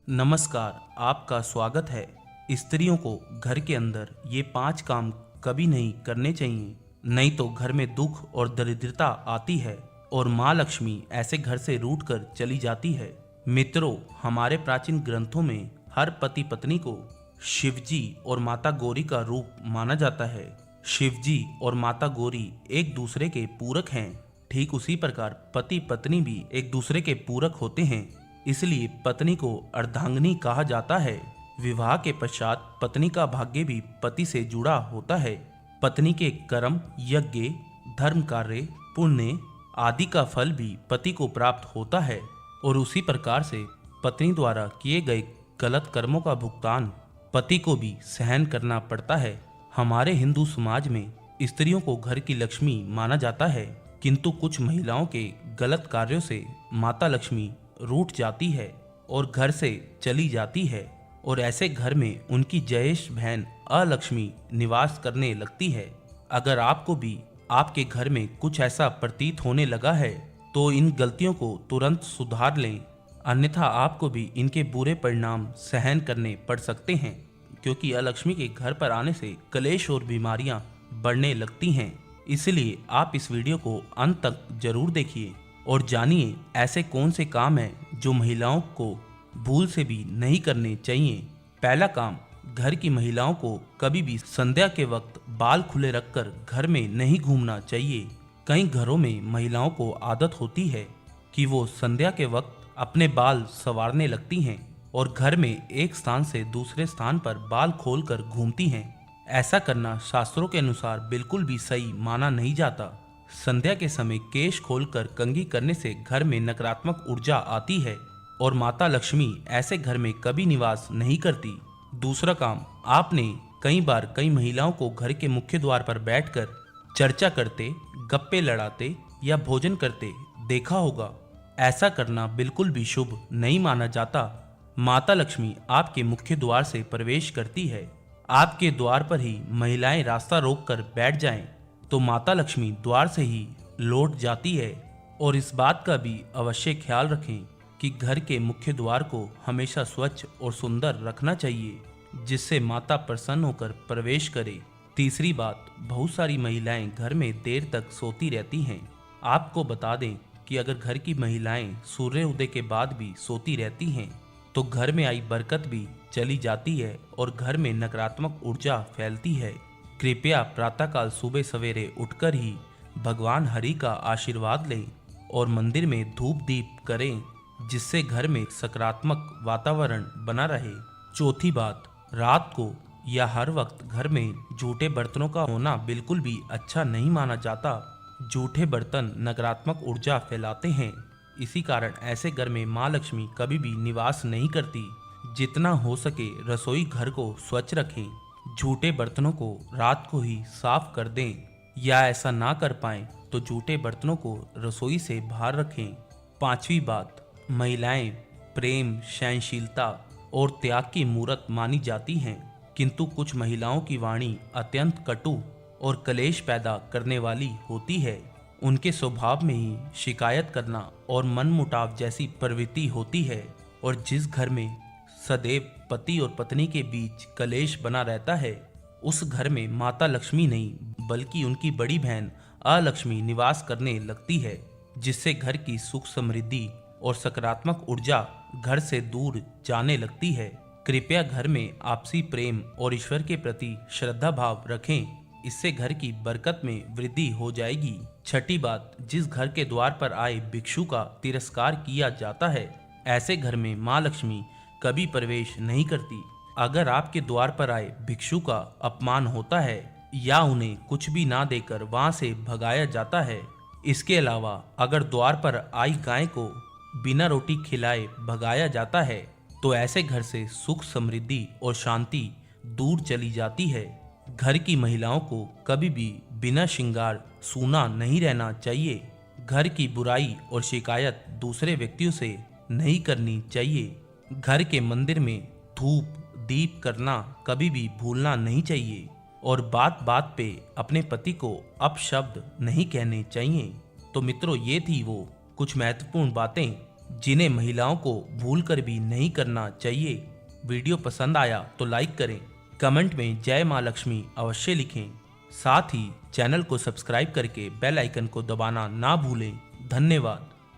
नमस्कार, आपका स्वागत है। स्त्रियों को घर के अंदर ये 5 काम कभी नहीं करने चाहिए, नहीं तो घर में दुख और दरिद्रता आती है और माँ लक्ष्मी ऐसे घर से रूठ कर चली जाती है। मित्रों, हमारे प्राचीन ग्रंथों में हर पति पत्नी को शिवजी और माता गौरी का रूप माना जाता है। शिवजी और माता गौरी एक दूसरे के पूरक हैं। ठीक उसी प्रकार पति पत्नी भी एक दूसरे के पूरक होते हैं, इसलिए पत्नी को अर्धांगिनी कहा जाता है। विवाह के पश्चात पत्नी का भाग्य भी पति से जुड़ा होता है। पत्नी के कर्म, यज्ञ, धर्म कार्य, पुण्य आदि का फल भी पति को प्राप्त होता है और उसी प्रकार से पत्नी द्वारा किए गए गलत कर्मों का भुगतान पति को भी सहन करना पड़ता है। हमारे हिंदू समाज में स्त्रियों को घर की लक्ष्मी माना जाता है, किंतु कुछ महिलाओं के गलत कार्यों से माता लक्ष्मी रूठ जाती है और घर से चली जाती है और ऐसे घर में उनकी जयेश बहन अलक्ष्मी निवास करने लगती है। अगर आपको भी आपके घर में कुछ ऐसा प्रतीत होने लगा है तो इन गलतियों को तुरंत सुधार लें, अन्यथा आपको भी इनके बुरे परिणाम सहन करने पड़ सकते हैं, क्योंकि अलक्ष्मी के घर पर आने से क्लेश और बीमारियां बढ़ने लगती हैं। इसलिए आप इस वीडियो को अंत तक जरूर देखिए और जानिए ऐसे कौन से काम हैं जो महिलाओं को भूल से भी नहीं करने चाहिए। पहला काम, घर की महिलाओं को कभी भी संध्या के वक्त बाल खुले रखकर घर में नहीं घूमना चाहिए। कई घरों में महिलाओं को आदत होती है कि वो संध्या के वक्त अपने बाल संवारने लगती हैं और घर में एक स्थान से दूसरे स्थान पर बाल खोलकर घूमती हैं। ऐसा करना शास्त्रों के अनुसार बिल्कुल भी सही माना नहीं जाता। संध्या के समय केश खोलकर कंघी करने से घर में नकारात्मक ऊर्जा आती है और माता लक्ष्मी ऐसे घर में कभी निवास नहीं करती। दूसरा काम, आपने कई बार कई महिलाओं को घर के मुख्य द्वार पर बैठकर चर्चा करते, गप्पे लड़ाते या भोजन करते देखा होगा। ऐसा करना बिल्कुल भी शुभ नहीं माना जाता। माता लक्ष्मी आपके मुख्य द्वार से प्रवेश करती है। आपके द्वार पर ही महिलाएं रास्ता रोककर बैठ जाएं तो माता लक्ष्मी द्वार से ही लौट जाती है। और इस बात का भी अवश्य ख्याल रखें कि घर के मुख्य द्वार को हमेशा स्वच्छ और सुंदर रखना चाहिए, जिससे माता प्रसन्न होकर प्रवेश करे। तीसरी बात, बहुत सारी महिलाएं घर में देर तक सोती रहती हैं। आपको बता दें कि अगर घर की महिलाएं सूर्य उदय के बाद भी सोती रहती हैं तो घर में आई बरकत भी चली जाती है और घर में नकारात्मक ऊर्जा फैलती है। कृपया प्रातःकाल सुबह सवेरे उठकर ही भगवान हरि का आशीर्वाद लें और मंदिर में धूप दीप करें, जिससे घर में सकारात्मक वातावरण बना रहे। चौथी बात, रात को या हर वक्त घर में जूठे बर्तनों का होना बिल्कुल भी अच्छा नहीं माना जाता। जूठे बर्तन नकारात्मक ऊर्जा फैलाते हैं, इसी कारण ऐसे घर में माँ लक्ष्मी कभी भी निवास नहीं करती। जितना हो सके रसोई घर को स्वच्छ रखें। जूठे बर्तनों को रात को ही साफ कर दें, या ऐसा ना कर पाएं तो जूठे बर्तनों को रसोई से बाहर रखें। पांचवी बात, महिलाएं प्रेम, सहनशीलता और त्याग की मूर्त मानी जाती हैं, किंतु कुछ महिलाओं की वाणी अत्यंत कटु और कलेश पैदा करने वाली होती है। उनके स्वभाव में ही शिकायत करना और मनमुटाव जैसी प्रवृत्ति होती है और जिस घर में सदैव पति और पत्नी के बीच कलेश बना रहता है, उस घर में माता लक्ष्मी नहीं बल्कि उनकी बड़ी बहन अलक्ष्मी निवास करने लगती है, जिससे घर की सुख समृद्धि और सकारात्मक ऊर्जा घर से दूर जाने लगती है। कृपया घर में आपसी प्रेम और ईश्वर के प्रति श्रद्धा भाव रखें, इससे घर की बरकत में वृद्धि हो जाएगी। छठी बात, जिस घर के द्वार पर आए भिक्षु का तिरस्कार किया जाता है, ऐसे घर में माँ लक्ष्मी कभी प्रवेश नहीं करती। अगर आपके द्वार पर आए भिक्षु का अपमान होता है या उन्हें कुछ भी ना देकर वहां से भगाया जाता है, इसके अलावा अगर द्वार पर आई गाय को बिना रोटी खिलाए भगाया जाता है, तो ऐसे घर से सुख समृद्धि और शांति दूर चली जाती है। घर की महिलाओं को कभी भी बिना श्रृंगार सूना नहीं रहना चाहिए। घर की बुराई और शिकायत दूसरे व्यक्तियों से नहीं करनी चाहिए। घर के मंदिर में धूप दीप करना कभी भी भूलना नहीं चाहिए और बात बात पे अपने पति को अपशब्द नहीं कहने चाहिए। तो मित्रों, ये थी वो कुछ महत्वपूर्ण बातें जिन्हें महिलाओं को भूल कर भी नहीं करना चाहिए। वीडियो पसंद आया तो लाइक करें, कमेंट में जय माँ लक्ष्मी अवश्य लिखें। साथ ही चैनल को सब्सक्राइब करके बेल आइकन को दबाना ना भूलें। धन्यवाद।